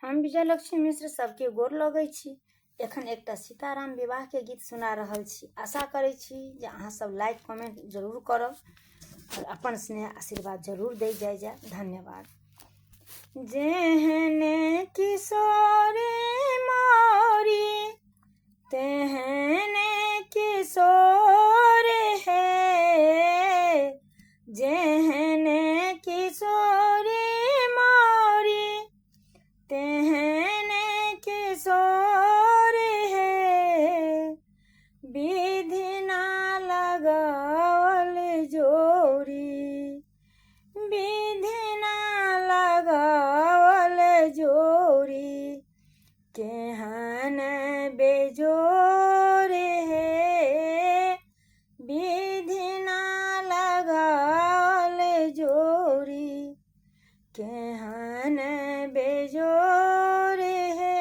हम विजयलक्ष्मी मिश्र सबके गोर लगै छी। एखन एकटा सीताराम विवाह के गीत सुना रहल छी। आशा करै छी जे अहाँ सब लाइक कमेंट जरूर करब और अपन स्नेह आशीर्वाद जरूर दे जाय। धन्यवाद। जेहने किशोरी मोरी तेहने किशोर है, जेहने किशोरी मोरी तेहने किशोर है। विधि ना लगावल जोरी, विधि ना लगावल जोरी, केहन बेजोर है। विधि ना लगावल जोरी, केहन बेजोर है।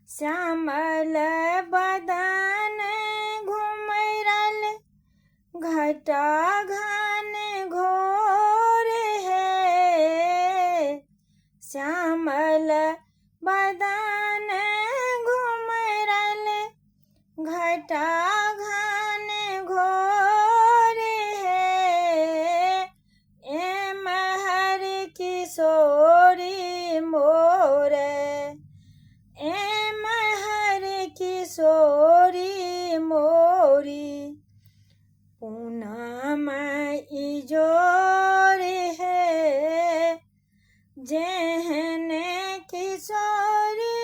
श्यामल बदन घुमरल घटा घन घोर है। श्यामल बदन घुमरल घटा घन घोर है। एमहर किशोरी मोर, एमहर किशोरी मोरी, पूनम इजोर है। जेहने किशोरी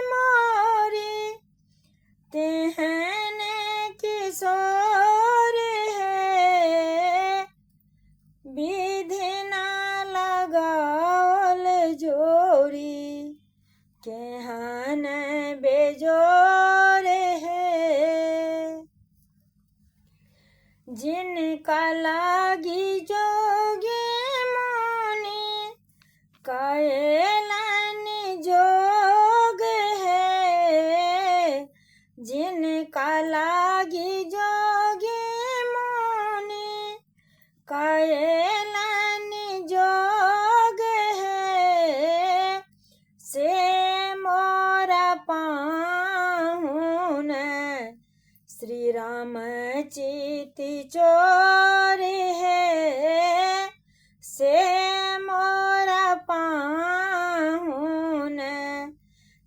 मोरी तेहने किशोर है। विधि ना लगावल जोरी, केहन बेजोर है। जिनका लागी जोगी मुनि कैलन जोग है। जिनका लागी जोगी मुनि कैलन जोग है। से मोरा पाहुन श्री राम चिति चोर है। से मोरा पाहुन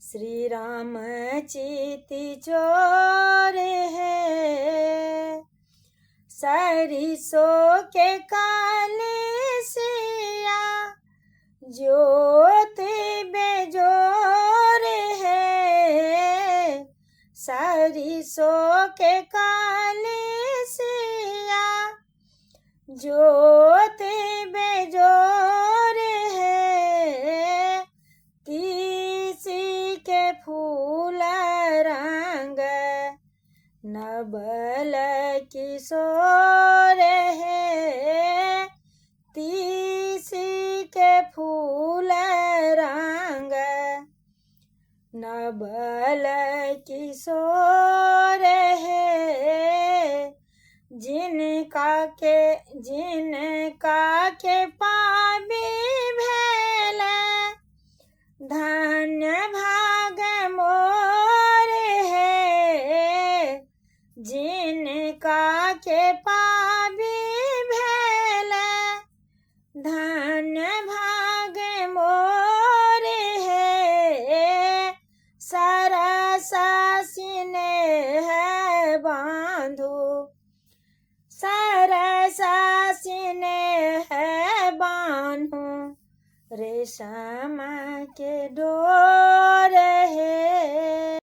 श्री राम चिति चोर है। सरिसों के कलसिया ज्योति बेजोर है। सरिसों के कलसिया ज्योति बेजोर है। तीसी के फूल रंग नवल किशोर है। तीसी के फूल रंग नवल किशोर है। जिनका के पाबी भेल धन्य भाग मोर है। जिनका के पाबी भेल धन्य भाग मोर है। सरसा स्नेह बांधु, सरसा स्नेह बांधु, रेशम के डोर है।